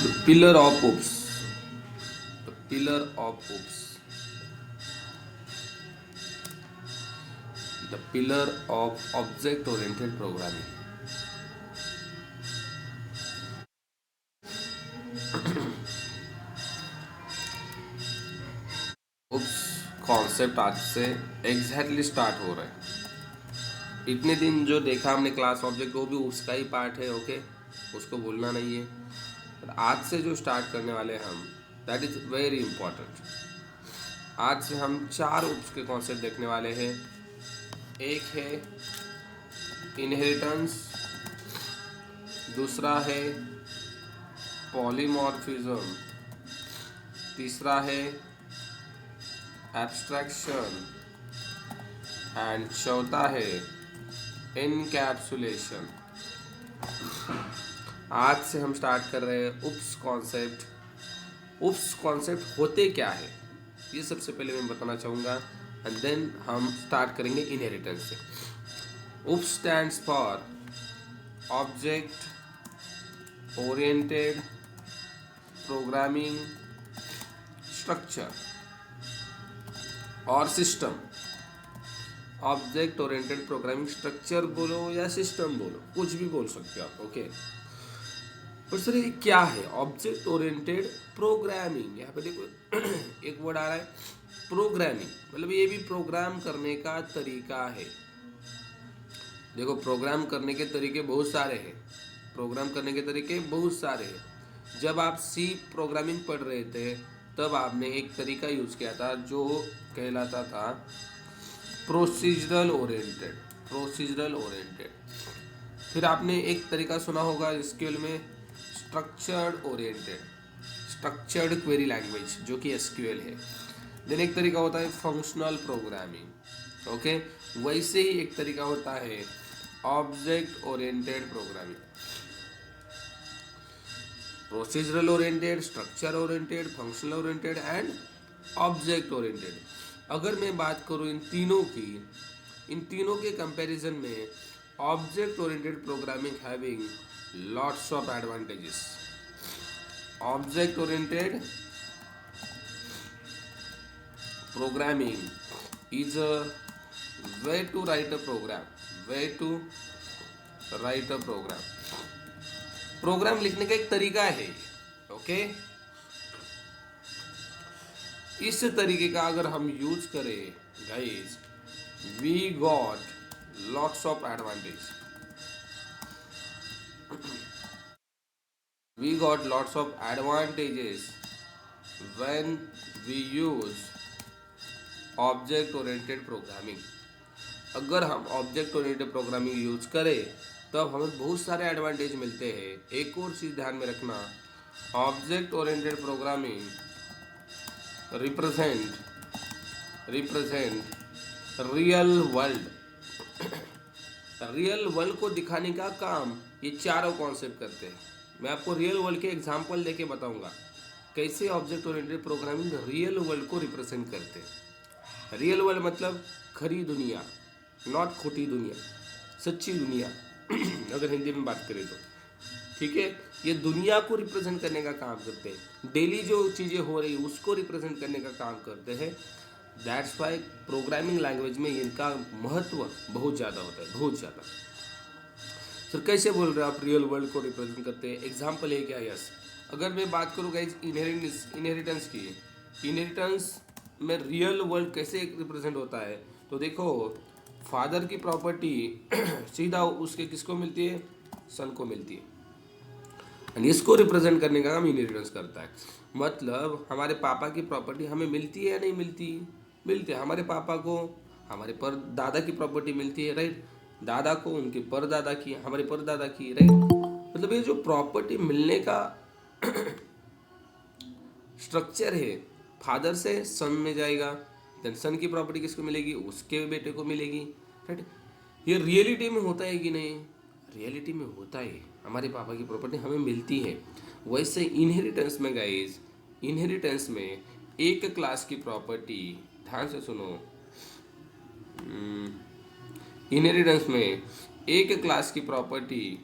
Pillar of OOPS. The pillar of OOPS. The pillar of object oriented programming. OOPS concept आज से exactly start हो रहा है। इतने दिन जो देखा हमने क्लास ऑब्जेक्ट, वो भी उसका ही पार्ट है। ओके, उसको भूलना नहीं है। पर आज से जो स्टार्ट करने वाले हैं हम, दैट इज वेरी इंपॉर्टेंट। आज से हम 4 OOPS के कॉन्सेप्ट देखने वाले हैं। एक है इनहेरिटेंस, दूसरा है पॉलीमॉर्फिज्म, तीसरा है एब्स्ट्रैक्शन एंड चौथा है इनकैप्सुलेशन। आज से हम स्टार्ट कर रहे हैं UPS कॉन्सेप्ट। UPS कॉन्सेप्ट होते क्या है, ये सबसे पहले मैं बताना चाहूँगा, एंड देन हम स्टार्ट करेंगे इनहेरिटेंस से। UPS stands for object oriented programming structure और system. Object oriented programming structure बोलो या सिस्टम बोलो, कुछ भी बोल सकते हो आप। ओके, पर सर ये क्या है ऑब्जेक्ट ओरिएंटेड प्रोग्रामिंग? यहाँ पे देखो एक वर्ड आ रहा है प्रोग्रामिंग, मतलब ये भी प्रोग्राम करने का तरीका है। देखो, प्रोग्राम करने के तरीके बहुत सारे हैं। प्रोग्राम करने के तरीके बहुत सारे हैं। जब आप सी प्रोग्रामिंग पढ़ रहे थे तब आपने एक तरीका यूज़ किया था जो कहलाता था प्रोसीजरल ओरिएंटेड। Procedural oriented. फिर आपने एक तरीका सुना होगा एसक्यूएल में, structured oriented, structured query language, जो कि एसक्यूएल है। देन एक तरीका होता है फंक्शनल प्रोग्रामिंग। ओके, वैसे ही एक तरीका होता है object oriented programming. Procedural oriented, structure oriented, functional oriented and object oriented. अगर मैं बात करूँ इन तीनों के कंपैरिजन में, object oriented programming having lots of advantages. Object oriented programming is a way to write a program, way to write a program। Program लिखने का एक तरीका है। ओके, इस तरीके का अगर हम यूज करें guys, we got lots of advantage. We got lots of advantages when we use object oriented programming. अगर हम ऑब्जेक्ट ओरिएंटेड प्रोग्रामिंग यूज करें तब हमें बहुत सारे एडवांटेज मिलते हैं। एक और चीज़ ध्यान में रखना, object oriented programming represent real world. Real world को दिखाने का काम ये चारों कॉन्सेप्ट करते हैं। मैं आपको रियल वर्ल्ड के एग्जांपल देके बताऊंगा कैसे object oriented programming real world को रिप्रेजेंट करते हैं। रियल वर्ल्ड मतलब खरी दुनिया, नॉट खोटी दुनिया, सच्ची दुनिया अगर हिंदी में बात करें तो। ठीक है, ये दुनिया को रिप्रेजेंट करने का काम करते हैं। डेली जो चीज़ें हो रही उसको रिप्रेजेंट करने का काम करते हैं। दैट्स वाई प्रोग्रामिंग लैंग्वेज में इनका महत्व बहुत ज़्यादा होता है, बहुत ज़्यादा। सर कैसे बोल रहे हो आप रियल वर्ल्ड को रिप्रेजेंट करते हैं? एग्जाम्पल है क्या? यस, अगर मैं बात करूँ गाइज इनहेरिटेंस की, इनहेरिटेंस में रियल वर्ल्ड कैसे रिप्रेजेंट होता है, तो देखो फादर की प्रॉपर्टी सीधा उसके किसको मिलती है? सन को मिलती है। एंड इसको रिप्रेजेंट करने का काम इनहेरिटेंस करता है। मतलब हमारे पापा की प्रॉपर्टी हमें मिलती है या नहीं मिलती? मिलती है। हमारे पापा को हमारे पर दादा की प्रॉपर्टी मिलती है, राइट? दादा को उनके परदादा की, हमारे परदादा की, राइट? मतलब ये जो प्रॉपर्टी मिलने का स्ट्रक्चर है, फादर से सन में जाएगा, देन सन की प्रॉपर्टी किसको मिलेगी? उसके बेटे को मिलेगी, राइट? ये रियलिटी में होता है कि नहीं? रियलिटी में होता है। हमारे पापा की प्रॉपर्टी हमें मिलती है। वैसे इनहेरिटेंस में गाइस, इनहेरिटेंस में एक क्लास की प्रॉपर्टी, ध्यान से सुनो, इनहेरिटेंस में एक क्लास की प्रॉपर्टी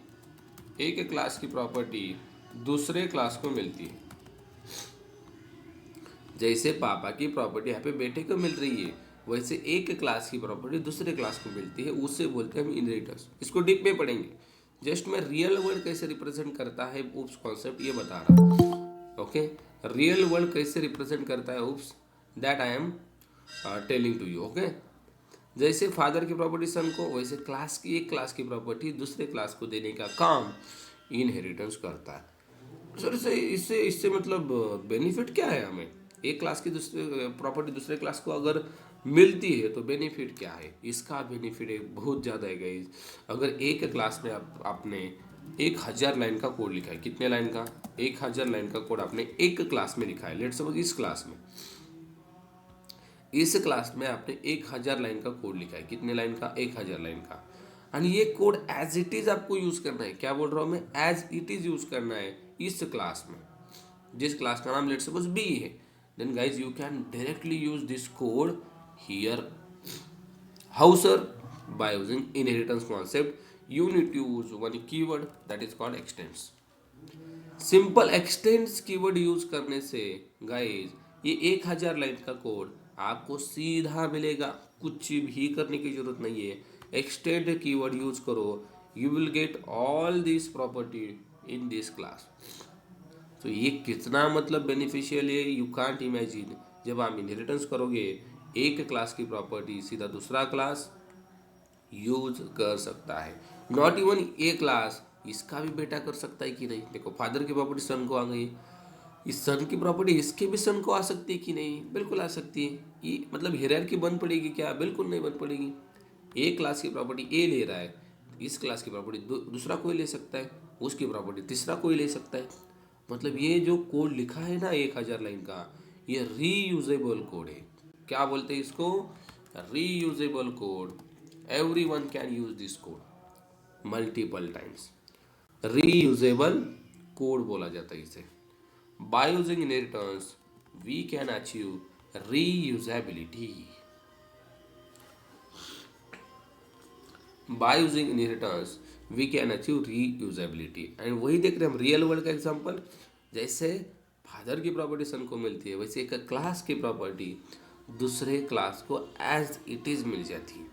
दूसरे क्लास को मिलती है। जैसे पापा की प्रॉपर्टी यहाँ पे बेटे को मिल रही है, वैसे एक क्लास की प्रॉपर्टी दूसरे क्लास को मिलती है, उससे बोलते हैं हम इनहेरिटेंस। इसको डीप में पढ़ेंगे। जस्ट मैं रियल वर्ल्ड कैसे रिप्रेजेंट करता है उप्स कॉन्सेप्ट ये बता रहा हूँ। ओके, रियल वर्ल्ड कैसे रिप्रेजेंट करता है OOPS, that I am telling to you. Okay, जैसे फादर की प्रॉपर्टी सन को, वैसे क्लास की एक क्लास की प्रॉपर्टी दूसरे क्लास को देने का काम इनहेरिटेंस करता है। सर इससे इससे इससे मतलब बेनिफिट क्या है हमें? एक क्लास की दूसरे प्रॉपर्टी दूसरे क्लास को अगर मिलती है तो बेनिफिट क्या है? इसका बेनिफिट है बहुत ज़्यादा है गाइज। अगर एक क्लास में आपने 1000 लाइन का कोड लिखा है, कितने लाइन का? 1000 लाइन का कोड आपने एक क्लास में लिखा है। लेट्स सपोज इस क्लास में आपने 1000 लाइन का कोड लिखा है, कितने लाइन का? 1000 लाइन का। और ये कोड एज इट इज आपको यूज करना है। क्या बोल रहा हूँ मैं? एज इट इज यूज करना है इस क्लास में, जिस क्लास का नाम लेट्स सपोज बी है। Then guys you can directly use this code here. How sir? By using inheritance concept you need to use one keyword that is called extends. Simple extends keyword use करने से guys ये 1000 line का code आपको सीधा मिलेगा, कुछ भी करने की जरूरत नहीं है। एक्सटेंड कीवर्ड यूज करो, you will get all this property in this class. तो ये कितना मतलब बेनिफिशियल है, यू कांट इमेजिन। जब आप इनहेरिटेंस करोगे, एक क्लास की प्रॉपर्टी सीधा दूसरा क्लास यूज कर सकता है। नॉट इवन ए क्लास, इसका भी बेटा कर सकता है कि नहीं? देखो, फादर की प्रॉपर्टी सन को आ गई, इस सन की प्रॉपर्टी इसके भी सन को आ सकती है कि नहीं? बिल्कुल आ सकती है। ये मतलब हायरार्की बन पड़ेगी क्या? बिल्कुल नहीं बन पड़ेगी। एक क्लास की प्रॉपर्टी ए ले रहा है, इस क्लास की प्रॉपर्टी दूसरा कोई ले सकता है, उसकी प्रॉपर्टी तीसरा कोई ले सकता है। मतलब ये जो कोड लिखा है ना 1000 लाइन का, ये रीयूजेबल कोड है। क्या बोलते हैं इसको? Reusable code. Everyone can use this code multiple times. Reusable code बोला जाता है इसे। By using inheritance we can achieve reusability. By using inheritance we can achieve reusability. And वही देख रहे हैं हम रियल वर्ल्ड का एग्जांपल। जैसे फादर की प्रॉपर्टी सन को मिलती है, वैसे एक क्लास की प्रॉपर्टी दूसरे क्लास को एज इट इज मिल जाती है।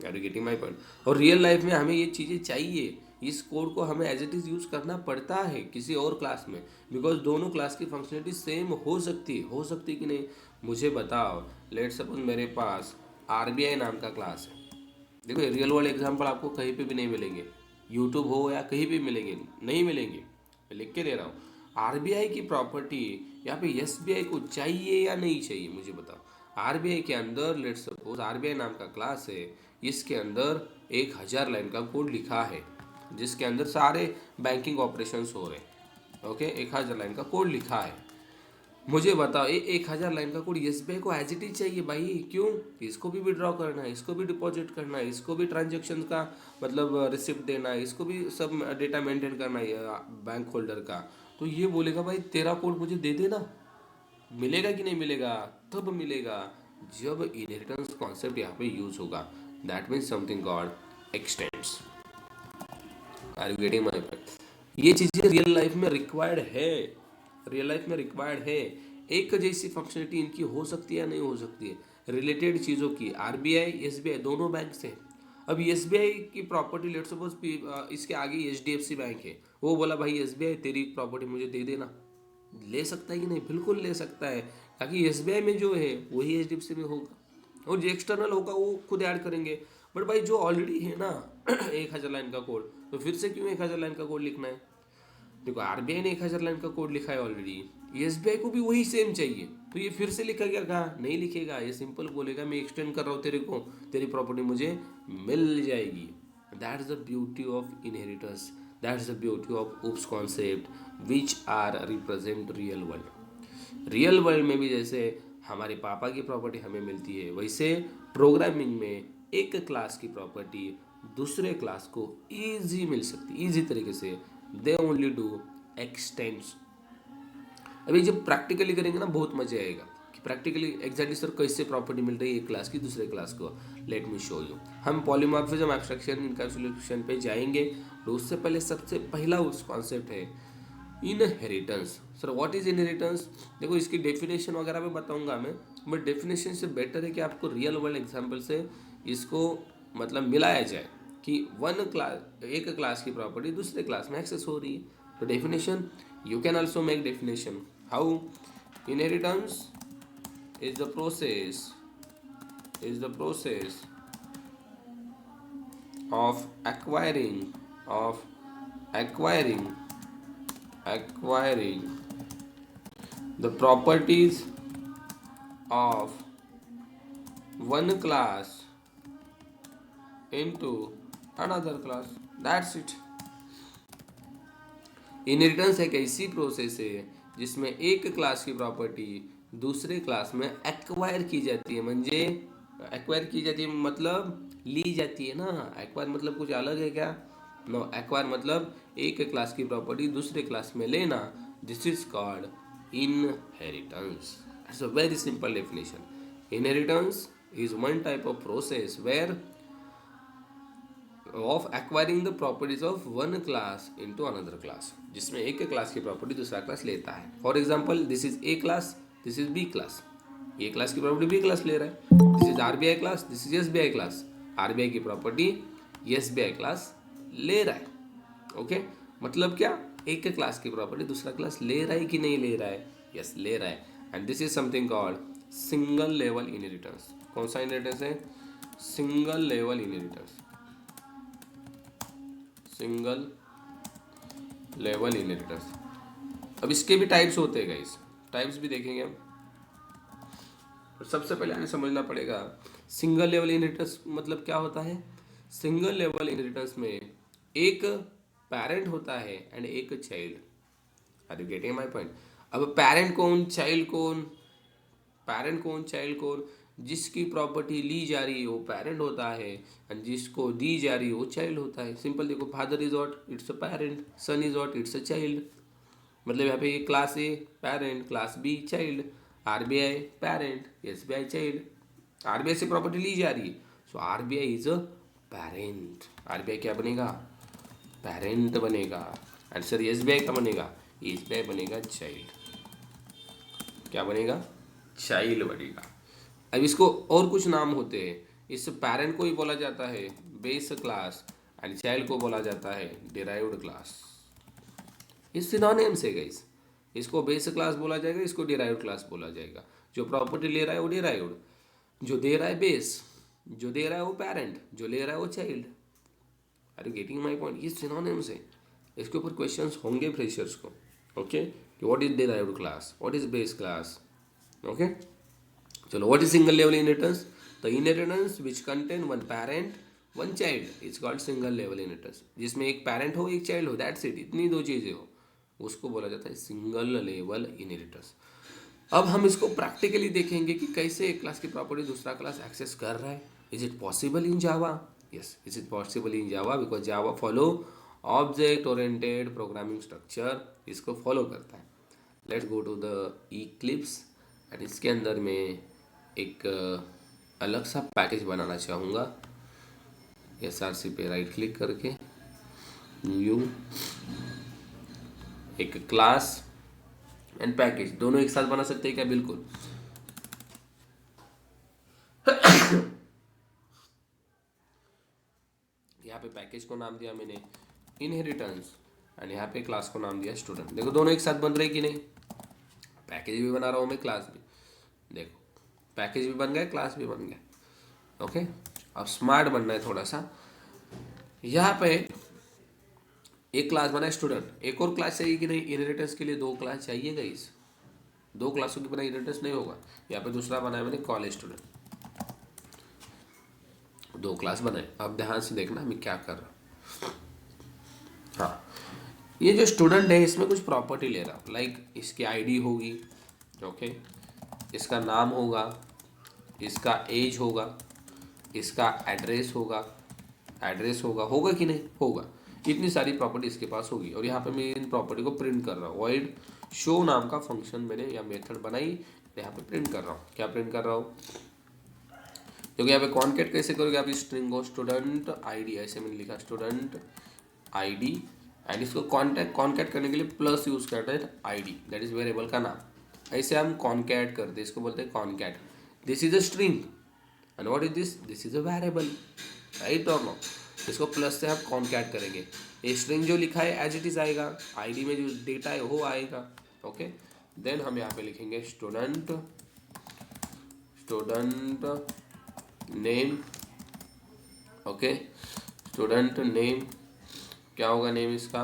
Are you getting my point? और रियल लाइफ में हमें ये चीज़ें चाहिए, इस कोड को हमें एज इट इज़ यूज़ करना पड़ता है किसी और क्लास में, बिकॉज दोनों क्लास की फंक्शनलिटी सेम हो सकती है कि नहीं? मुझे बताओ, लेट सपोज मेरे पास आरबीआई नाम का क्लास है। देखो, रियल वर्ल्ड एग्जांपल आपको कहीं पे भी नहीं मिलेंगे, यूट्यूब हो या कहीं भी मिलेंगे नहीं मिलेंगे, मैं लिख के दे रहा हूँ। आरबीआई की प्रॉपर्टी यहाँ पे एसबीआई को चाहिए या नहीं चाहिए? मुझे बताओ। आरबीआई के अंदर लेट्स सपोज आरबीआई नाम का क्लास है, इसके अंदर 1000 लाइन का कोड लिखा है, जिसके अंदर सारे बैंकिंग ऑपरेशंस हो रहे हैं। ओके, 1000 लाइन का कोड लिखा है। मुझे बताओ, ये 1000 लाइन का कोड एसबीआई को एज इट इज चाहिए भाई। क्यों? इसको भी विड्रॉ करना है, इसको भी डिपॉजिट करना है, इसको भी ट्रांजेक्शन का मतलब रिसिप्ट देना है, इसको भी सब डेटा मेंटेन करना है बैंक होल्डर का। तो ये बोलेगा भाई तेरा कोड मुझे दे देना। मिलेगा कि नहीं मिलेगा? तब मिलेगा जब इनहेरिटेंस कॉन्सेप्ट यहाँ पे यूज होगा। That means something called extends. Are you getting my point? ये चीज़ें रियल लाइफ में रिक्वायर्ड है, रियल लाइफ में रिक्वायर्ड है। एक जैसी फंक्शनलिटी इनकी हो सकती है या नहीं हो सकती है, रिलेटेड चीज़ों की। आरबीआई एसबीआई दोनों बैंक से। अब एसबीआई की प्रॉपर्टी लेट्स सपोज इसके आगे एचडीएफसी बैंक है, वो बोला भाई एसबीआई तेरी प्रॉपर्टी मुझे दे देना। ले सकता है कि नहीं? बिल्कुल ले सकता है, ताकि एसबीआई में जो है वही एचडीएफसी में होगा, और जो एक्सटर्नल होगा वो खुद ऐड करेंगे। बट भाई जो ऑलरेडी है ना 1000 लाइन का कोड, तो फिर से क्यों 1000 लाइन का कोड लिखना है? देखो, आरबीआई ने 1000 लाइन का कोड लिखा है ऑलरेडी, एसबीआई को भी वही सेम चाहिए, तो ये फिर से लिखेगा क्या? नहीं लिखेगा। ये सिंपल बोलेगा मैं एक्सटेंड कर रहा हूँ तेरे को, तेरी प्रॉपर्टी मुझे मिल जाएगी। That's the beauty of inheritance, that's the beauty of OOPs concept which are represent real world. Real world में भी जैसे हमारे पापा की प्रॉपर्टी हमें मिलती है, वैसे प्रोग्रामिंग में एक क्लास की प्रॉपर्टी दूसरे क्लास को ईजी मिल सकती है, ईजी तरीके से। They only do x tends. अभी जब प्रैक्टिकली करेंगे ना बहुत मजा आएगा कि प्रैक्टिकली एग्जैक्टली सर कैसे प्रॉपर्टी मिल रही है एक क्लास की दूसरे क्लास को। Late me show you. हम पॉलीमॉर्फिज्म एब्स्ट्रैक्शन इनकैप्सुलेशन पे जाएंगे, तो उससे पहले सबसे पहला उस कॉन्सेप्ट है inheritance. Sir what is inheritance? देखो इसकी डेफिनेशन वगैरह भी बताऊंगा मैं, बट डेफिनेशन से बेटर है कि आपको रियल वर्ल्ड एग्जांपल से इसको मतलब मिलाया जाए कि एक क्लास की प्रॉपर्टी दूसरे क्लास में एक्सेस हो रही है। तो definition, you can also make definition how inheritance is the process of acquiring the properties of one class into another class. That's it. Inheritance एक ऐसी प्रोसेस है जिसमें एक क्लास की प्रॉपर्टी दूसरे क्लास में एक्वायर की जाती है। म्हणजे एक्वायर की जाती है मतलब ली जाती है ना। एक्वायर मतलब कुछ अलग है क्या? नो, एक्वायर मतलब एक क्लास की प्रॉपर्टी दूसरे क्लास में लेना। This is called inheritance. It's a very simple definition. Inheritance is one type of process where of acquiring the properties of one class into another class, जिसमें एक class की property दूसरा class लेता है। For example, this is A class, this is B class. A class की property B class ले रहा है। This is RBI class, this is SBI class. RBI की प्रॉपर्टी एसबीआई क्लास ले रहा है। ओके, मतलब क्या? एक क्लास की प्रॉपर्टी दूसरा क्लास ले रहा है कि नहीं ले रहा है? यस, ले रहा है। And this is something called single level inheritance. कौन सा इनहेरिटेंस है? Single level inheritance. Single level inheritance. अब इसके भी टाइप्स होते हैं गाइस, टाइप्स भी देखेंगे हम। सबसे पहले हमें समझना पड़ेगा सिंगल लेवल इनहेरिटेंस मतलब क्या होता है। सिंगल लेवल इनहेरिटेंस में एक पेरेंट होता है एंड एक child. Are you getting my point? अब पेरेंट कौन, चाइल्ड कौन? पेरेंट कौन, चाइल्ड कौन? जिसकी प्रॉपर्टी ली जा रही है वो पेरेंट होता है एंड जिसको दी जा रही है वो चाइल्ड होता है। सिंपल देखो, father is what? It's a parent. Son is what? It's a child. मतलब यहाँ पे class A parent, class B child, RBI parent, SBI child. RBI से प्रॉपर्टी ली जा रही है, so RBI is a parent. RBI क्या बनेगा? पेरेंट बनेगा। एंड सर एसबीआई क्या बनेगा? एसबीआई बनेगा चाइल्ड। क्या बनेगा? चाइल्ड बनेगा। अब इसको और कुछ नाम होते हैं। इस पेरेंट को ही बोला जाता है बेस क्लास एंड चाइल्ड को बोला जाता है डिराइव्ड क्लास। ये सिनोनिम्स है गाइस। इसको बेस क्लास बोला जाएगा, इसको डिराइव्ड क्लास बोला जाएगा। जो प्रॉपर्टी ले रहा है वो डिराइव्ड, जो दे रहा है बेस, जो दे रहा है वो पेरेंट, जो ले रहा है वो child. Are you getting my point? ये सिनोनिम्स है। इसके ऊपर क्वेश्चंस होंगे फ्रेशर्स को। Okay, what is derived class, what is base class. Okay, चलो, what is single level inheritance? The inheritance which contain one parent one child is called single level inheritance. जिसमें एक parent हो एक child हो, that's it, इतनी दो चीज़ें हो, उसको बोला जाता है सिंगल लेवल इनहेरिटेंस। अब हम इसको प्रैक्टिकली देखेंगे कि कैसे एक क्लास की प्रॉपर्टी दूसरा क्लास एक्सेस कर रहा है। Is it possible in Java? Yes, is it possible in Java because Java follow object oriented programming structure, इसको फॉलो करता है। Let's go to the Eclipse and इसके अंदर में एक अलग सा पैकेज बनाना चाहूँगा। SRC पे राइट क्लिक करके न्यू, एक क्लास एंड पैकेज दोनों एक साथ बना सकते हैं क्या? बिल्कुल। यहाँ पे पैकेज को नाम दिया मैंने इनहेरिटेंस एंड यहाँ पे क्लास को नाम दिया स्टूडेंट। देखो दोनों एक साथ बन रहे कि नहीं? पैकेज भी बना रहा हूँ मैं, क्लास भी। देखो पैकेज भी बन गया, क्लास भी बन गया। ओके, अब स्मार्ट बनना है थोड़ा सा। यहाँ पे एक क्लास बना है स्टूडेंट, एक और क्लास चाहिए कि नहीं? इनहेरिटेंस के लिए दो क्लास चाहिए गाइस। दो क्लासों के बिना इनहेरिटेंस नहीं होगा। यहाँ पे दूसरा बनाया मैंने कॉलेज स्टूडेंट, दो क्लास बनाए। अब ध्यान से देखना मैं क्या कर रहा हूँ। हाँ, ये जो स्टूडेंट है इसमें कुछ प्रॉपर्टी ले रहा हूँ, लाइक इसकी आईडी होगी, ओके, इसका नाम होगा, इसका एज होगा, इसका एड्रेस होगा, होगा कि नहीं? होगा। इतनी सारी प्रॉपर्टी इसके पास होगी और यहाँ पे मैं इन प्रॉपर्टी को प्रिंट कर रहा हूँ। वॉइड शो नाम का फंक्शन मैंने या मेथड बनाई, यहाँ पे प्रिंट कर रहा हूँ। क्या प्रिंट कर रहा हूँ? क्योंकि यहाँ पे कॉन्केट कैसे करोगे आप? स्ट्रिंग ऑफ स्टूडेंट आईडी, ऐसे मैंने लिखा स्टूडेंट आईडी एंड इसको कॉन्कैट करने के लिए प्लस यूज़ करते हैं आईडी, दैट इज वेरिएबल का नाम। ऐसे हम कॉन्कैट करते हैं, इसको बोलते हैं concat. This is a string and what is this is a variable, right और नो। इसको प्लस से हम कॉन्कैट करेंगे, ये स्ट्रिंग जो लिखा है एज इट इज आएगा, आईडी में जो डेटा है वो आएगा। ओके, देन हम यहाँ पे लिखेंगे student name. Okay, student name, क्या होगा नेम इसका,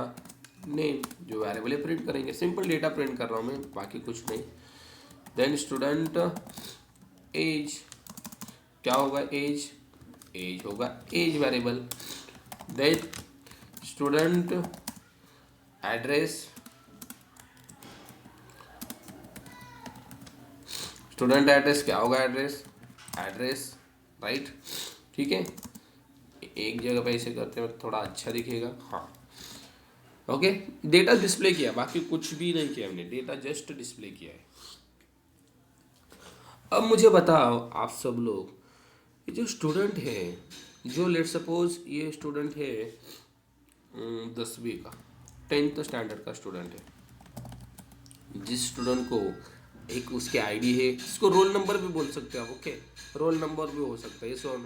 नेम जो वेरिएबल है प्रिंट करेंगे, सिंपल डेटा प्रिंट कर रहा हूँ मैं, बाकी कुछ नहीं। देन स्टूडेंट एज, क्या होगा एज, एज होगा age variable. Then student address, student address क्या होगा एड्रेस, एड्रेस, राइट। ठीक है, एक जगह पे ऐसे करते हैं थोड़ा अच्छा दिखेगा, हाँ। ओके, डेटा डिस्प्ले किया, बाकी कुछ भी नहीं किया हमने, डेटा जस्ट डिस्प्ले किया है। अब मुझे बताओ आप सब लोग, ये जो स्टूडेंट है, जो लेट सपोज ये स्टूडेंट है 10वीं का, 10th स्टैंडर्ड का स्टूडेंट है, जिस स्टूडेंट को एक उसके आईडी है, इसको रोल नंबर भी बोल सकते हो आप। ओके, रोल नंबर भी हो सकता है, ये सो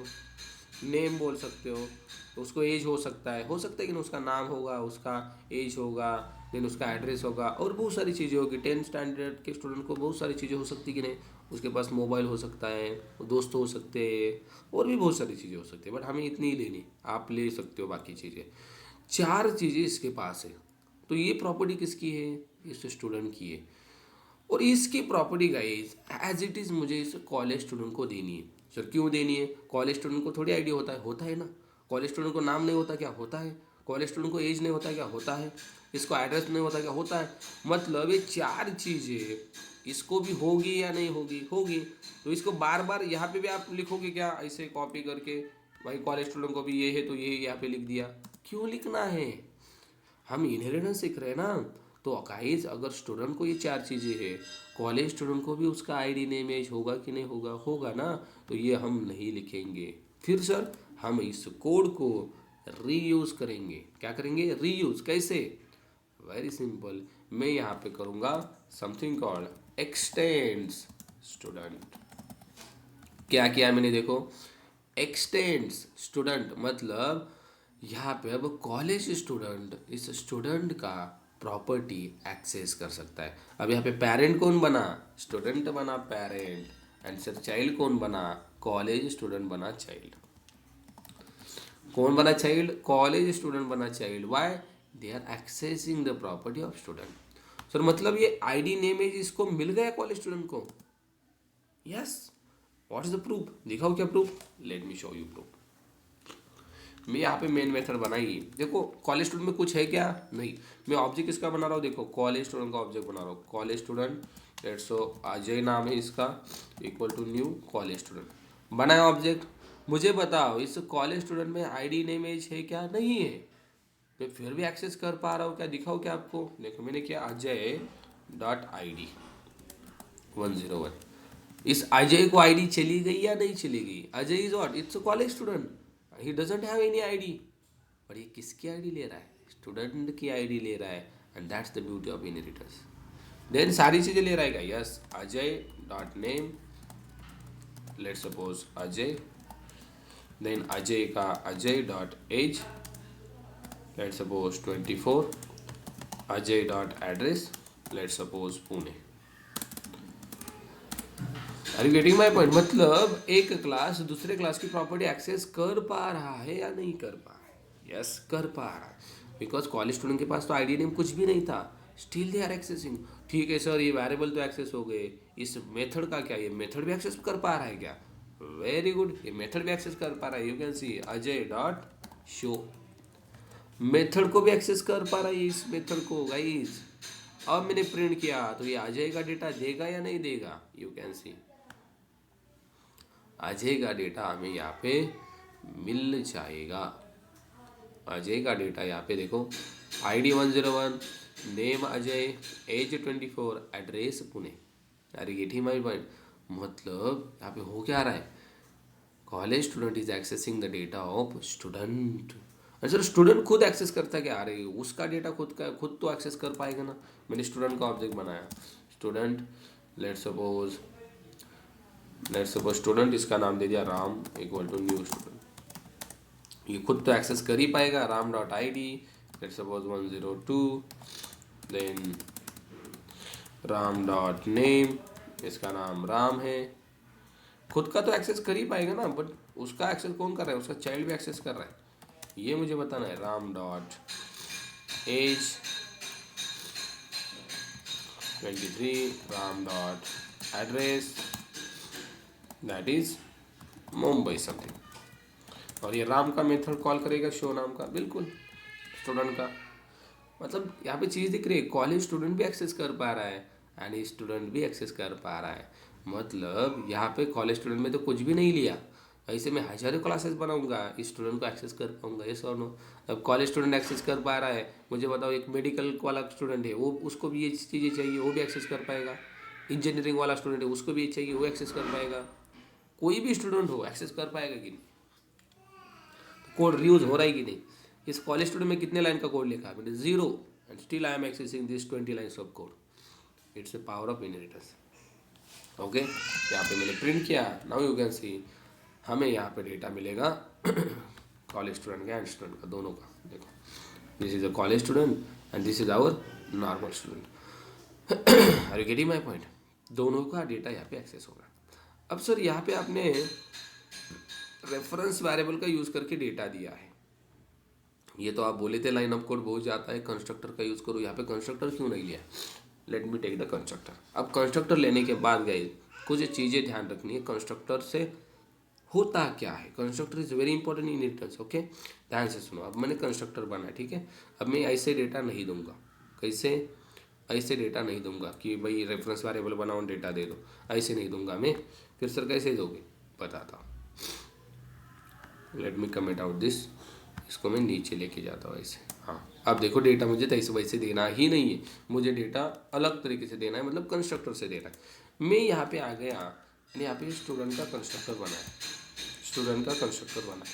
नेम बोल सकते हो, तो उसको एज हो सकता है कि उसका नाम होगा, उसका एज होगा, देन उसका एड्रेस होगा, और बहुत सारी चीज़ें होगी। 10th स्टैंडर्ड के स्टूडेंट को बहुत सारी चीज़ें हो सकती कि नहीं, उसके पास मोबाइल हो सकता है, दोस्त हो सकते हैं, और भी बहुत सारी चीज़ें हो सकती है, बट हमें इतनी ही लेनी, आप ले सकते हो बाकी चीज़ें। 4 चीज़ें इसके पास है, तो ये प्रॉपर्टी किसकी है, इस स्टूडेंट की है। और इसकी property guys as it is मुझे इस कॉलेज स्टूडेंट को देनी है। सर क्यों देनी है, कॉलेज स्टूडेंट को थोड़ी आइडिया होता है ना, कॉलेज स्टूडेंट को नाम नहीं होता क्या, होता है। कॉलेज स्टूडेंट को एज नहीं होता क्या, होता है। इसको एड्रेस नहीं होता क्या, होता है। मतलब ये 4 चीज़ें इसको भी होगी या नहीं होगी, होगी। तो इसको बार बार यहाँ पे भी आप लिखोगे क्या, ऐसे कॉपी करके, भाई कॉलेज स्टूडेंट को भी ये है तो ये यहाँ पे लिख दिया, क्यों लिखना है, हम इनहेरिटेंस सीख रहे हैं ना। तो गाइस अगर स्टूडेंट को ये 4 चीज़ें है, कॉलेज स्टूडेंट को भी उसका आईडी नेम एज होगा कि नहीं होगा, होगा ना, तो ये हम नहीं लिखेंगे। फिर सर हम इस कोड को रीयूज़ करेंगे, क्या करेंगे, रीयूज़, कैसे, वेरी सिंपल, मैं यहाँ पे करूँगा समथिंग कॉल्ड एक्सटेंड्स स्टूडेंट। क्या किया मैंने, देखो, एक्सटेंड्स स्टूडेंट, मतलब यहाँ पे अब कॉलेज स्टूडेंट इस स्टूडेंट का प्रॉपर्टी एक्सेस कर सकता है। अब यहाँ पे पेरेंट कौन बना, स्टूडेंट बना पेरेंट, एंड सर चाइल्ड कौन बना, कॉलेज स्टूडेंट बना चाइल्ड। कौन बना चाइल्ड, कॉलेज स्टूडेंट बना child, why, they are accessing the property of student. Sir मतलब ये आईडी नेम है इसको मिल गया कॉलेज स्टूडेंट को, yes. What is the proof, दिखाओ क्या proof, let me show you proof. मैं यहाँ पे मेन मेथड बनाई, देखो कॉलेज स्टूडेंट में कुछ है क्या, नहीं। मैं ऑब्जेक्ट किसका बना रहा हूँ, देखो कॉलेज स्टूडेंट का ऑब्जेक्ट बना रहा हूँ, college student, let's so Ajay नाम है इसका, equal to new college student, बनाया ऑब्जेक्ट। मुझे बताओ इस कॉलेज स्टूडेंट में आईडी नेम एज है क्या, नहीं है, मैं फिर भी एक्सेस कर पा रहा हूँ क्या, दिखाओ क्या आपको, देखो मैंने किया अजय डॉट आई डी 101, इस अजय को आईडी चली गई या नहीं चली गई, Ajay is what, it's a college student, he doesn't have any ID, पर ये किसकी आईडी ले रहा है, स्टूडेंट की आईडी ले रहा है, and that's the beauty of inheritance. Then सारी चीजें ले रहा है, yes, Ajay dot name, let's suppose Ajay, then Ajay का Ajay dot age, let's suppose 24, Ajay dot address, let's suppose Pune. Are you getting my point, मतलब एक क्लास दूसरे क्लास की प्रॉपर्टी एक्सेस कर पा रहा है या नहीं कर पा रहा है, यस कर पा रहा है, बिकॉज कॉलेज स्टूडेंट के पास तो आईडी नेम कुछ भी नहीं था, स्टिल दे आर एक्सेसिंग। ठीक है सर, ये वेरिएबल तो एक्सेस हो गए, इस मेथड का क्या, ये मेथड भी एक्सेस कर पा रहा है क्या, वेरी गुड, ये मेथड भी एक्सेस कर पा रहा है, you can see Ajay dot show, method को भी एक्सेस कर पा रहा है इस मेथड को गाइस। अब मैंने प्रिंट किया तो ये अजय का डेटा देगा या नहीं देगा, यू कैन सी अजय का डेटा हमें यहाँ पे मिल जाएगा, अजय का डेटा यहाँ पे देखो, ID 101, name Ajay, age 24, address Pune. अरे गेट माई पॉइंट, मतलब यहाँ पे हो क्या रहा है, college student is accessing the data of student. Sir student खुद एक्सेस करता है क्या? अरे उसका डेटा खुद तो एक्सेस कर पाएगा ना। मैंने स्टूडेंट का ऑब्जेक्ट बनाया, स्टूडेंट, लेट्स सपोज स्टूडेंट, इसका नाम दे दिया Ram equal to new student. ये खुद तो एक्सेस कर ही पाएगा, Ram dot I D, let's suppose 102, then Ram dot name, इसका नाम राम है। खुद का तो एक्सेस कर ही पाएगा ना, बट उसका एक्सेस कौन कर रहा है? उसका चाइल्ड भी एक्सेस कर रहा है, ये मुझे बताना है। Ram dot age 23, Ram dot address that is Mumbai something, और ये राम का मेथड कॉल करेगा शो नाम का, बिल्कुल स्टूडेंट का। मतलब यहाँ पे चीज़ दिख रही है, कॉलेज स्टूडेंट भी एक्सेस कर पा रहा है एंड स्टूडेंट भी एक्सेस कर पा रहा है। मतलब यहाँ पे कॉलेज स्टूडेंट में तो कुछ भी नहीं लिया, ऐसे मैं हजारों क्लासेस बनाऊंगा, इस स्टूडेंट को एक्सेस कर पाऊंगा, ये सर नो। अब कॉलेज स्टूडेंट एक्सेस कर पा रहा है, मुझे बताओ एक मेडिकल वाला स्टूडेंट है, वो उसको भी ये चीज़ें चाहिए, वो भी एक्सेस कर पाएगा। इंजीनियरिंग वाला स्टूडेंट है, उसको भी ये चाहिए, वो एक्सेस कर पाएगा। कोई भी स्टूडेंट हो एक्सेस कर पाएगा कि नहीं? कोड रीयूज हो रहा है कि नहीं? इस कॉलेज स्टूडेंट में कितने लाइन का कोड लिखा है मैंने? 0, and still I am accessing this 20 lines of code. It's a power of inheritance. Okay, यहाँ पे मैंने प्रिंट किया, नाउ यू कैन सी हमें यहाँ पे डेटा मिलेगा कॉलेज स्टूडेंट का एंड स्टूडेंट का, दोनों का। देखो, this is a college student and this is our normal student. Are you getting my point? दोनों का डेटा यहाँ पे एक्सेस होगा। अब सर यहाँ पे आपने रेफरेंस वेरिएबल का यूज़ करके डेटा दिया है, ये तो आप बोले थे लाइन ऑफ कोड बहुत जाता है, कंस्ट्रक्टर का यूज़ करो। यहाँ पे कंस्ट्रक्टर क्यों नहीं लिया? Let me take the constructor. अब कंस्ट्रक्टर लेने के बाद गए कुछ चीज़ें ध्यान रखनी है, कंस्ट्रक्टर से होता क्या है। Constructor is very important in inheritance. Okay, ध्यान से सुनो। अब मैंने कंस्ट्रक्टर बनाया, ठीक है। अब मैं ऐसे डेटा नहीं दूंगा, कैसे? ऐसे डेटा नहीं दूंगा कि भाई रेफरेंस वेरिएबल बनाओ डेटा दे दो, ऐसे नहीं दूंगा मैं। फिर सर कैसे दोगे? बताता हूँ। Let me comment out this, इसको मैं नीचे लेके जाता हूँ ऐसे। हाँ, अब देखो डेटा मुझे ऐसे वैसे देना ही नहीं है, मुझे डेटा अलग तरीके से देना है, मतलब कंस्ट्रक्टर से देना है। मैं यहाँ पे आ गया, यहाँ पे स्टूडेंट का कंस्ट्रक्टर बनाया, स्टूडेंट का कंस्ट्रक्टर बनाया।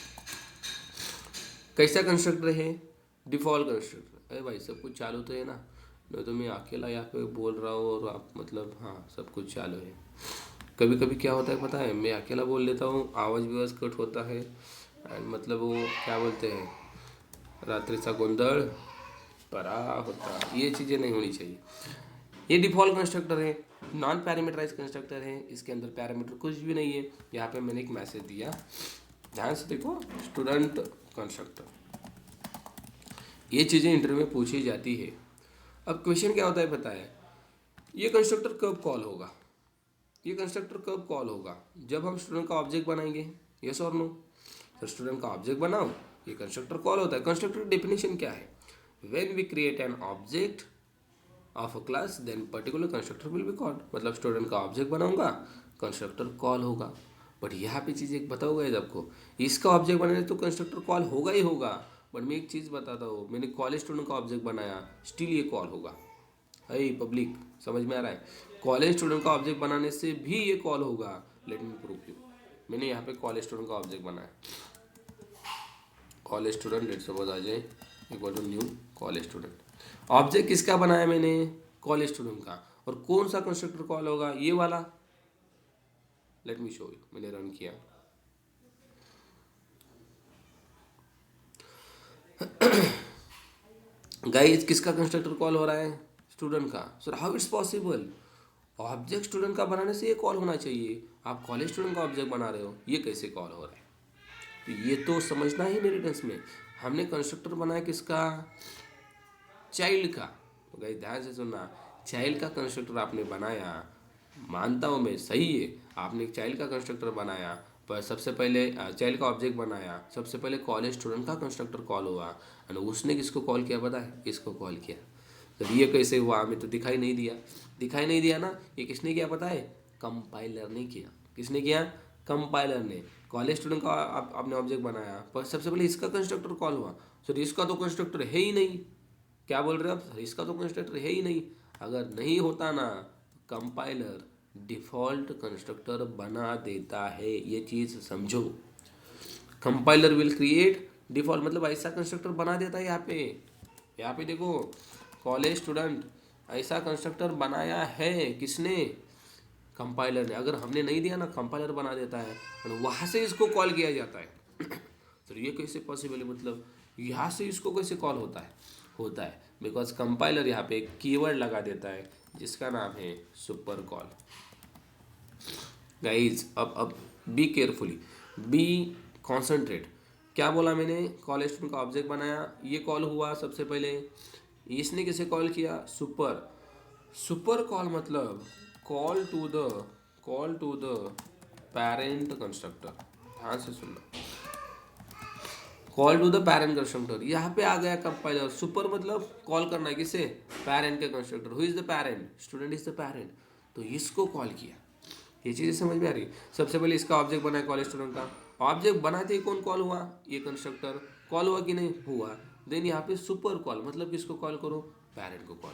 कैसा कंस्ट्रक्टर है? Default constructor. अरे भाई सब कुछ चालू तो है ना, नहीं तो मैं अकेला यहाँ पे बोल रहा हूँ और आप मतलब हाँ सब कुछ चालू है। कभी कभी क्या होता है पता है, मैं अकेला बोल लेता हूँ, आवाज़ भी आवाज़ कट होता है, एंड मतलब वो क्या बोलते हैं, रात्रीचा गोंधळ परा होता, ये चीज़ें नहीं होनी चाहिए। ये डिफ़ॉल्ट कंस्ट्रक्टर है, नॉन पैरामीटराइज कंस्ट्रक्टर है, इसके अंदर पैरामीटर कुछ भी नहीं है। यहाँ पे मैंने एक मैसेज दिया, ध्यान से देखो, स्टूडेंट कंस्ट्रक्टर। ये चीज़ें इंटरव्यू में पूछी जाती है। अब क्वेश्चन क्या होता है पता है, ये कंस्ट्रक्टर कब कॉल होगा? ये कंस्ट्रक्टर कब कॉल होगा? जब हम स्टूडेंट का ऑब्जेक्ट बनाएंगे, यस और नो? तो स्टूडेंट का ऑब्जेक्ट बनाओ, ये कंस्ट्रक्टर कॉल होता है। कंस्ट्रक्टर डेफिनेशन क्या है? When we create an object of a class then particular constructor will be called. मतलब स्टूडेंट का ऑब्जेक्ट बनाऊंगा, कंस्ट्रक्टर कॉल होगा। बट यहाँ पे चीज़ एक बताऊंगा आपको, इसका ऑब्जेक्ट बनाने तो कंस्ट्रक्टर कॉल होगा ही होगा। बट मैं एक चीज़ बताता हूँ, मैंने कॉलेज स्टूडेंट का ऑब्जेक्ट बनाया, स्टिल ये कॉल होगा। है पब्लिक, समझ में आ रहा है? कॉलेज स्टूडेंट का ऑब्जेक्ट बनाने से भी ये कॉल होगा। Let me prove you. मैंने यहाँ पे कॉलेज स्टूडेंट का ऑब्जेक्ट बनाया, कॉलेज स्टूडेंट, लेट सपोज आ जाए equal to new college student. Object किसका बनाया मैंने? कॉलेज स्टूडेंट का। और कौन सा कंस्ट्रक्टर कॉल होगा? ये वाला। लेट मी शो यू, मैंने रन किया, गाइस किसका कंस्ट्रक्टर कॉल हो रहा है? स्टूडेंट का। Sir how it's possible? Object student का बनाने से ये कॉल होना चाहिए, आप कॉलेज स्टूडेंट का ऑब्जेक्ट बना रहे हो, ये कैसे कॉल हो रहा है? तो ये तो समझना ही इनहेरिटेंस में। हमने कंस्ट्रक्टर बनाया किसका? चाइल्ड का। तो गाइस ध्यान से सुनना, चाइल्ड का कंस्ट्रक्टर आपने बनाया, मानता हूँ मैं सही है, आपने एक चाइल्ड का कंस्ट्रक्टर बनाया, पर सबसे पहले चाइल्ड का ऑब्जेक्ट बनाया, सबसे पहले कॉलेज स्टूडेंट का कंस्ट्रक्टर कॉल हुआ, और उसने किसको कॉल किया पता है? इसको कॉल किया। तो ये कैसे हुआ? हमें तो दिखाई नहीं दिया, दिखाई नहीं दिया ना। ये किसने किया पता है? कंपाइलर ने किया। किसने किया? कंपाइलर ने। कॉलेज स्टूडेंट का आपने ऑब्जेक्ट बनाया, पर सबसे पहले इसका कंस्ट्रक्टर कॉल हुआ। सर इसका तो कंस्ट्रक्टर है ही नहीं, क्या बोल रहे हो आप? सर इसका तो कंस्ट्रक्टर है ही नहीं। अगर नहीं होता ना, कंपाइलर डिफ़ॉल्ट कंस्ट्रक्टर बना देता है, ये चीज़ समझो। कंपाइलर विल क्रिएट डिफॉल्ट मतलब ऐसा कंस्ट्रक्टर बना देता है यहाँ पे देखो, कॉलेज स्टूडेंट ऐसा कंस्ट्रक्टर बनाया है किसने, कंपाइलर ने। अगर हमने नहीं दिया ना, कंपाइलर बना देता है और वहाँ से इसको कॉल किया जाता है। तो ये कैसे पॉसिबल है, मतलब यहाँ से इसको कैसे कॉल होता है बिकॉज कंपाइलर यहाँ पे एक कीवर्ड लगा देता है जिसका नाम है सुपर कॉल। गाइज अब बी केयरफुली, बी कॉन्सेंट्रेट। क्या बोला मैंने, कॉल स्टूडेंट का ऑब्जेक्ट बनाया, ये कॉल हुआ सबसे पहले, इसने किसे कॉल किया, सुपर कॉल मतलब call to the parent constructor. ध्यान से सुनना, call to the parent constructor. यहाँ पे आ गया कंपाइलर, सुपर मतलब कॉल करना है किसे, पेरेंट के constructor. Who is the parent, student is the parent, तो इसको कॉल किया। ये चीज़ें समझ में आ रही। सबसे पहले इसका ऑब्जेक्ट बनाया कॉल स्टूडेंट का, ऑब्जेक्ट बनाते ही कौन कॉल हुआ, ये कंस्ट्रक्टर कॉल हुआ कि नहीं हुआ। देन यहाँ पे सुपर कॉल मतलब किसको कॉल करो, पेरेंट को कॉल।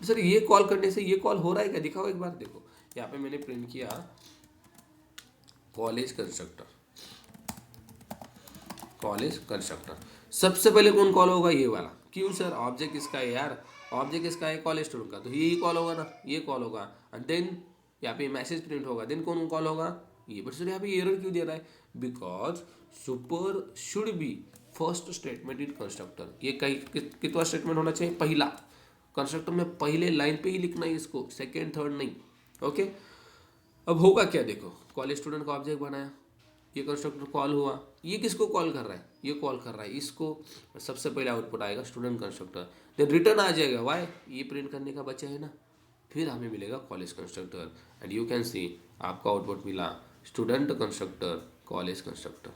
सर ये कॉल करने से ये कॉल हो रहा है क्या, दिखाओ एक बार। देखो यहाँ पे मैंने प्रिंट किया कॉलेज कंस्ट्रक्टर, कॉलेज कंस्ट्रक्टर। सबसे पहले कौन कॉल होगा, ये वाला। क्यों सर, ऑब्जेक्ट किसका है यार, ऑब्जेक्ट किसका है, कॉलेज स्टूडेंट का, तो यही कॉल होगा ना, ये कॉल होगा। एंड देन यहाँ पे मैसेज प्रिंट होगा, देन कौन कॉल होगा, ये। बट सर यहाँ पे एरर क्यों दे रहा है, because super should be first statement in constructor. ये कहीं कितना स्टेटमेंट होना चाहिए, पहला। कंस्ट्रक्टर में पहले लाइन पे ही लिखना है इसको, सेकेंड थर्ड नहीं। ओके, अब होगा क्या, देखो कॉलेज स्टूडेंट का ऑब्जेक्ट बनाया, ये कंस्ट्रक्टर कॉल हुआ, ये किसको कॉल कर रहा है, ये कॉल कर रहा है इसको। सबसे पहले आउटपुट आएगा स्टूडेंट कंस्ट्रक्टर, देन रिटर्न आ जाएगा वाई, ये प्रिंट करने का बचा है ना, फिर हमें मिलेगा college constructor. And you can see आपका आउटपुट मिला student constructor college constructor.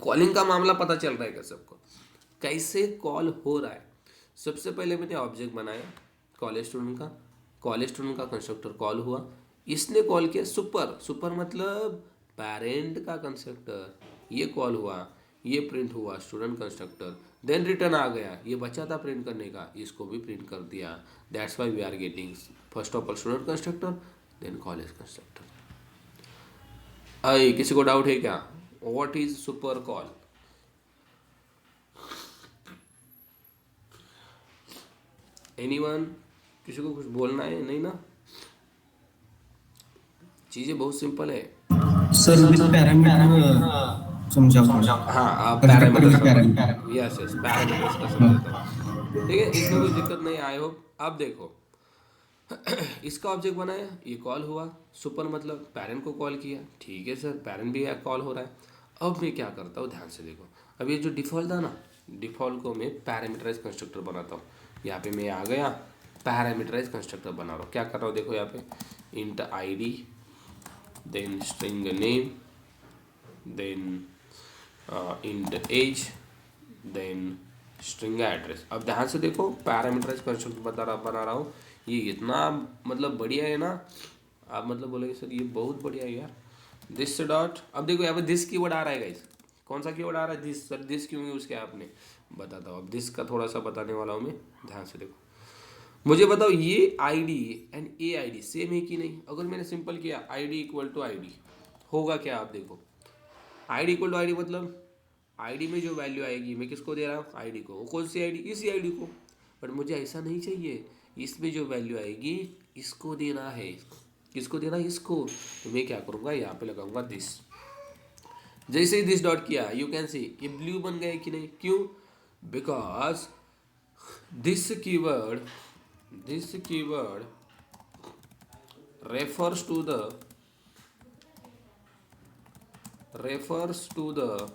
Calling का मामला पता चल रहा है क्या सबको, कैसे कॉल हो रहा है। सबसे पहले मैंने ऑब्जेक्ट बनाया कॉलेज स्टूडेंट का कंस्ट्रक्टर कॉल हुआ, इसने कॉल किया सुपर मतलब पेरेंट का कंस्ट्रक्टर, ये कॉल हुआ, ये प्रिंट हुआ स्टूडेंट कंस्ट्रक्टर, देन रिटर्न आ गया, ये बचा था प्रिंट करने का, इसको भी प्रिंट कर दिया। That's why we are getting first of all student constructor then college constructor. किसी को डाउट है क्या, what is super call. Anyone, किसी को कुछ बोलना है, नहीं ना, चीजें बहुत सिंपल है। सर विथ पैरामीटर समझा। हाँ, आप constructor with parameter, parameter. Yes parameters का समझाता हूँ, ठीक है, इसमें कोई दिक्कत नहीं, आई होप। अब देखो इसका ऑब्जेक्ट बनाया, ये कॉल हुआ, सुपर मतलब पेरेंट को कॉल किया, ठीक है सर, पेरेंट भी कॉल हो रहा है। अब मैं क्या करता हूँ, ध्यान से देखो, अब ये जो डिफ़ॉल्ट था ना, डिफ़ॉल्ट को मैं पैरामीटराइज कंस्ट्रक्टर बनाता हूँ। यहाँ पे मैं आ गया, पैरामीटराइज कंस्ट्रक्टर बना रहा हूँ। क्या कर रहा हूँ, देखो यहाँ पे int ID, then string name, then int age, then string address. अब ध्यान से देखो, पैरामीटराइज कंस्ट्रक्टर बना रहा हूँ, ये इतना मतलब बढ़िया है ना, आप मतलब बोलेंगे सर ये बहुत बढ़िया है यार। दिस डॉट, अब देखो यहाँ पे दिस कीवर्ड आ रहा है गाइस, कौन सा कीवर्ड आ रहा है, दिस। सर दिस क्यों यूज़ किया आपने, बताता हूँ। अब दिस का थोड़ा सा बताने वाला हूँ मैं, ध्यान से देखो। मुझे बताओ ये ID एंड AID सेम है कि नहीं। अगर मैंने सिंपल किया ID इक्वल टू ID, होगा क्या, आप देखो ID इक्वल टू ID मतलब ID में जो वैल्यू आएगी, मैं किसको दे रहा हूँ, ID को। वो कौन सी ID, इसी ID को। बट मुझे ऐसा नहीं चाहिए, इसमें जो वैल्यू आएगी इसको देना है, किसको देना है, इसको। तो मैं क्या करूँगा, यहाँ पे लगाऊंगा दिस। जैसे ही दिस डॉट किया, यू कैन सी ये ब्लू बन गया कि नहीं, क्यों, because this keyword refers to the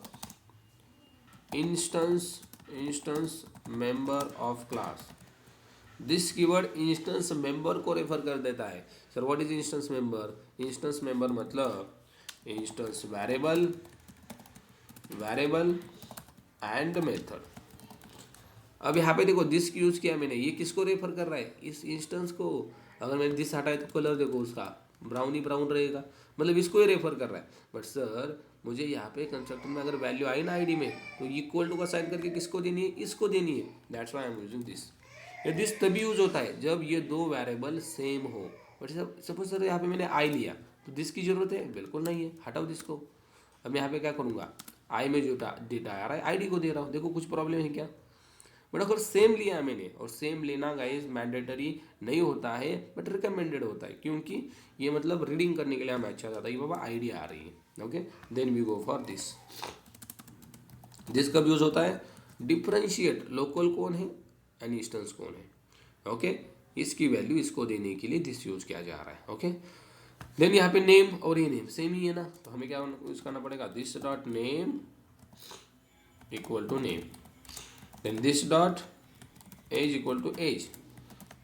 instance member of class। This keyword instance member को रेफर कर देता है। Sir what is instance member, instance member मतलब इंस्टेंस वेरिएबल एंड मेथड। अब यहाँ पे देखो दिस की यूज़ किया मैंने, ये किसको रेफर कर रहा है, इस इंस्टेंस को। अगर मैंने दिस हटाया तो कलर देखो उसका ब्राउन ही ब्राउन रहेगा, मतलब इसको ही रेफर कर रहा है। बट सर मुझे यहाँ पे कंस्ट्रक्टर में अगर वैल्यू आई ना ID में, तो इक्वल टू का साइन करके किसको देनी है, इसको देनी है। That's why I am using this. ये दिस तभी यूज होता है जब ये दो वेरिएबल सेम हो। बट सपोज सर यहाँ पे मैंने आई लिया, तो दिस की जरूरत है, बिल्कुल नहीं है, हटाओ दिस को। अब मैं यहाँ पे क्या करूँगा, आई में जो डेटा आ रहा है आईडी को दे रहा हूँ। देखो कुछ प्रॉब्लम है क्या? बट अगर सेम लिया मैंने, और सेम लेना गाइस मैंडेटरी नहीं होता है बट रिकमेंडेड होता है, क्योंकि ये मतलब रीडिंग करने के लिए हमें अच्छा जाता है कि बाबा आईडी आ रही है। Okay, then we go for this. This कब यूज होता है? डिफरेंशिएट लोकल कौन है एंड इंस्टेंस कौन है। ओके, इसकी वैल्यू इसको देने के लिए दिस यूज किया जा रहा है। ओके, देन यहाँ पे नेम और ये नेम सेम ही है ना, तो हमें क्या यूज करना पड़ेगा? This dot name equal to name, then this dot age equal to age,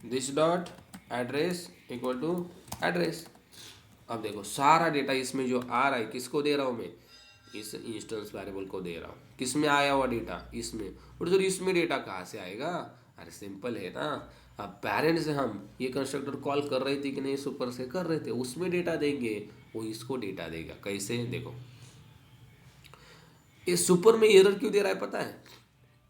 this dot address equal to address. अब देखो सारा डेटा इसमें जो आ रहा है किसको दे रहा हूँ मैं? इस इंस्टेंस वेरिएबल को दे रहा हूँ। किस में आया हुआ डेटा? इसमें। और सर इसमें डेटा कहाँ से आएगा? अरे सिंपल है ना, अब पेरेंट से हम ये कंस्ट्रक्टर कॉल कर रहे थे कि नहीं, सुपर से कर रहे थे, उसमें डेटा देंगे, वो इसको डेटा देगा। कैसे? देखो ये सुपर में एरर क्यों दे रहा है पता है?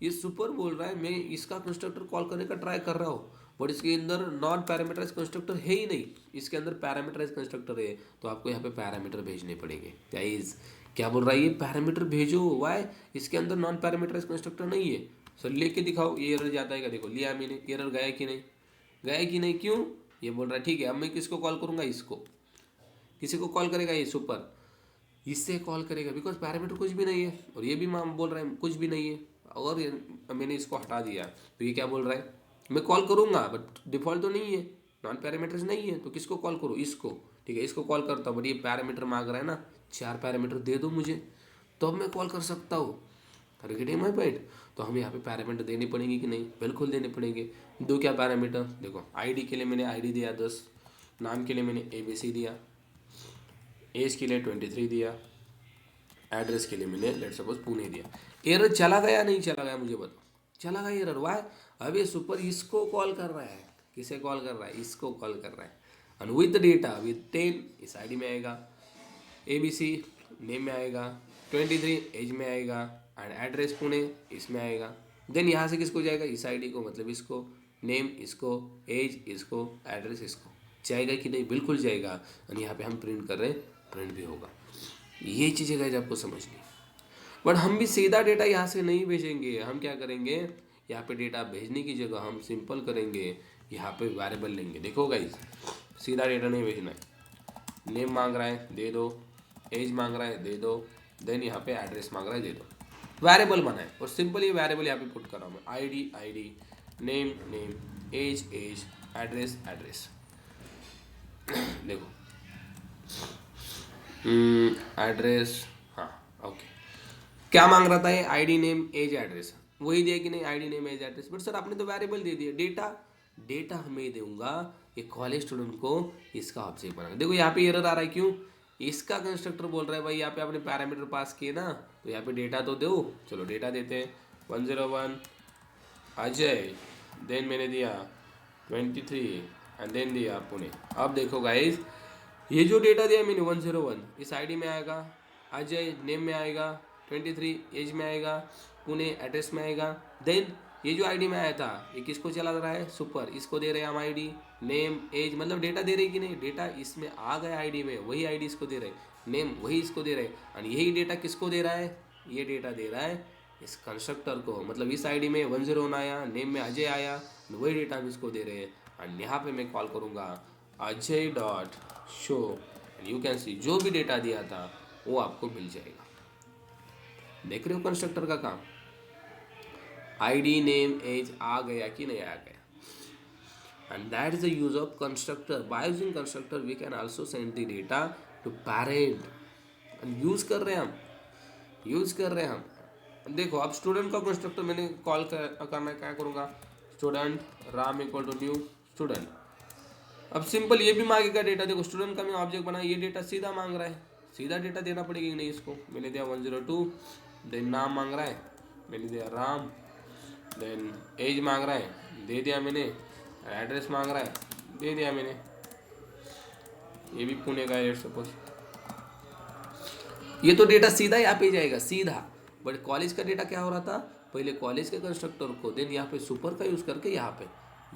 ये सुपर बोल रहा है मैं इसका कंस्ट्रक्टर कॉल करने का ट्राई कर रहा हूँ बट इसके अंदर नॉन पैरामीटराइज कंस्ट्रक्टर है ही नहीं, इसके अंदर पैरामीटराइज कंस्ट्रक्टर है, तो आपको यहाँ पे पैरामीटर भेजने पड़ेंगे। गाइस क्या बोल रहा है ये? पैरामीटर भेजो। वाई? इसके अंदर नॉन पैरामीटराइज कंस्ट्रक्टर नहीं है। सर लेके दिखाओ, ये एरर जाता है क्या? देखो लिया मैंने, एरर गया कि नहीं? गया कि नहीं? क्यों? ये बोल रहा है ठीक है अब मैं किसको कॉल करूँगा? इसको। किसी को कॉल करेगा ये सुपर, इससे कॉल करेगा बिकॉज पैरामीटर कुछ भी नहीं है, और ये भी माम बोल रहा है कुछ भी नहीं है, और मैंने इसको हटा दिया तो ये क्या बोल रहा है? मैं कॉल करूँगा बट डिफ़ॉल्ट तो नहीं है, नॉन पैरामीटर्स नहीं है, तो किसको कॉल करूँ? इसको। ठीक है इसको कॉल करता हूँ बट ये पैरामीटर मांग रहा है ना, 4 पैरामीटर दे दो मुझे तो अब मैं कॉल कर सकता हूँ। Getting my point? तो हमें यहाँ पे पैरामीटर देने पड़ेंगे कि नहीं? बिल्कुल देने पड़ेंगे। दो क्या पैरामीटर? देखो आईडी के लिए मैंने आईडी दिया 10, नाम के लिए मैंने ABC दिया, एज के लिए 23 दिया, एड्रेस के लिए मैंने लेट सपोज पुणे दिया। एरर चला गया नहीं चला गया मुझे बताओ? चला गया एरर। वाई? अब ये सुपर इसको कॉल कर रहा है। किसे कॉल कर रहा है? इसको कॉल कर रहा है, एंड विद डेटा विद 10 इस आईडी में आएगा, ABC नेम में आएगा, 23 एज में आएगा, एंड एड्रेस पुणे इसमें आएगा। देन यहाँ से किसको जाएगा? इस आईडी को, मतलब इसको, नेम इसको, एज इसको, एड्रेस इसको। जाएगा कि नहीं? बिल्कुल जाएगा। और यहाँ पे हम प्रिंट कर रहे हैं, प्रिंट भी होगा। ये चीज़ें गाइस आपको समझनी। बट हम भी सीधा डेटा यहाँ से नहीं भेजेंगे। हम क्या करेंगे? यहाँ पे डेटा भेजने की जगह हम सिंपल करेंगे, यहाँ पे वेरिएबल लेंगे। देखो गाइस सीधा डेटा नहीं भेजना है। नेम मांग रहा है दे दो, एज मांग रहा है दे दो, देन यहाँ पे एड्रेस मांग रहा है दे दो। वेरिएबल बनाए और सिंपल ये वेरिएबल यहाँ पे पुट कर रहा हूँ मैं। ID name name, age age, address address. देखो एड्रेस, हाँ ओके। क्या मांग रहा था ये? ID नेम एज एड्रेस, वही दिया कि नहीं? ID name age address. But sir आपने तो वेरिएबल दे दिया। डेटा हमें दूंगा ये कॉलेज स्टूडेंट को इसका ऑब्जेक्ट बनाना। देखो यहाँ पे एरर आ रहा है क्यों? इसका कंस्ट्रक्टर बोल रहा है भाई यहाँ पे आपने पैरामीटर पास किए ना, तो यहाँ पे डेटा तो दो। चलो डेटा देते हैं। 101 अजय, देन मैंने दिया 23 एंड देन दिया पुणे। अब देखो गाइज ये जो डेटा दिया मैंने 101 इस आईडी में आएगा, अजय नेम में आएगा, 23 एज में आएगा, पुणे एड्रेस में आएगा। देन ये जो आईडी में आया था ये किसको चला रहा है? सुपर। इसको दे रहे हैं हम आईडी नेम एज, मतलब डेटा दे रहे कि नहीं? डेटा इसमें आ गया आईडी में, वही आईडी इसको दे रहे, नेम वही इसको दे रहे, और यही डेटा किसको दे रहा है? ये डेटा दे रहा है इस कंस्ट्रक्टर को। मतलब इस आईडी में 101 आया, नेम में अजय आया, वही डेटा हम इसको दे रहे हैं। और यहाँ पे मैं कॉल करूँगा Ajay dot show, you can see जो भी डेटा दिया था वो आपको मिल जाएगा। देख रहे हो कंस्ट्रक्टर का काम? आईडी नेम एज आ गया कि नहीं आ गया? And that is the use of constructor. By using constructor we can also send the data to parent. Use कर रहे हैं हम। देखो अब स्टूडेंट का कंस्ट्रक्टर मैंने कॉल करना क्या करूँगा? Student Ram equal to new student. अब सिंपल ये भी मांगेगा डेटा। देखो स्टूडेंट का मैं ऑब्जेक्ट बनाया, ये डेटा सीधा मांग रहा है, सीधा डेटा देना पड़ेगा कि नहीं इसको? मैंने दिया 102, देन नाम मांग रहा है, मैंने दिया राम, देन एज मांग रहा है दे दिया मैंने, एड्रेस मांग रहा है दे दिया मैंने, ये भी पुणे का है सपोज। ये तो डेटा सीधा यहाँ पे जाएगा सीधा। बट कॉलेज का डेटा क्या हो रहा था? पहले कॉलेज के कंस्ट्रक्टर को, देन यहाँ पे सुपर का यूज करके यहाँ पे,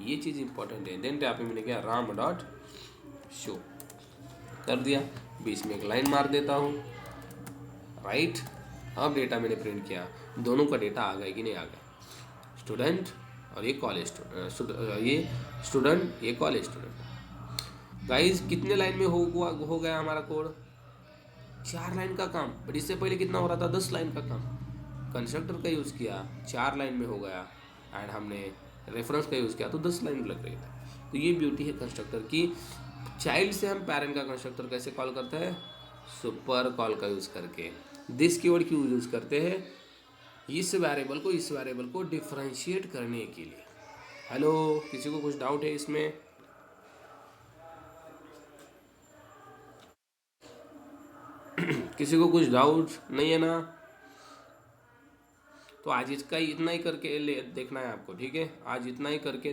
ये चीज़ इंपॉर्टेंट है। देन यहाँ पे मैंने क्या राम डॉट शो कर दिया, बीच में एक लाइन मार देता हूँ राइट। अब डेटा मैंने प्रिंट किया, दोनों का डेटा आ गया कि नहीं आ गया, स्टूडेंट और ये कॉलेज स्टूडेंट, ये स्टूडेंट ये कॉलेज स्टूडेंट। गाइस कितने लाइन में हो गया हमारा कोड, 4 लाइन का काम। बट इससे पहले कितना हो रहा था, 10 लाइन का काम। कंस्ट्रक्टर का यूज़ किया, 4 लाइन में हो गया, एंड हमने रेफरेंस का यूज़ किया तो 10 लाइन लग रही थी। तो ये ब्यूटी है कंस्ट्रक्टर की। चाइल्ड से हम पेरेंट का कंस्ट्रक्टर कैसे कॉल करते हैं, सुपर कॉल का यूज़ करके। दिस कीवर्ड क्यों यूज़ करते हैं, इस वेरिएबल को डिफरेंशिएट करने के लिए। हेलो, किसी को कुछ डाउट है इसमें? किसी को कुछ डाउट नहीं है ना? तो आज इसका इतना ही करके देखना है आपको, ठीक है? आज इतना ही करके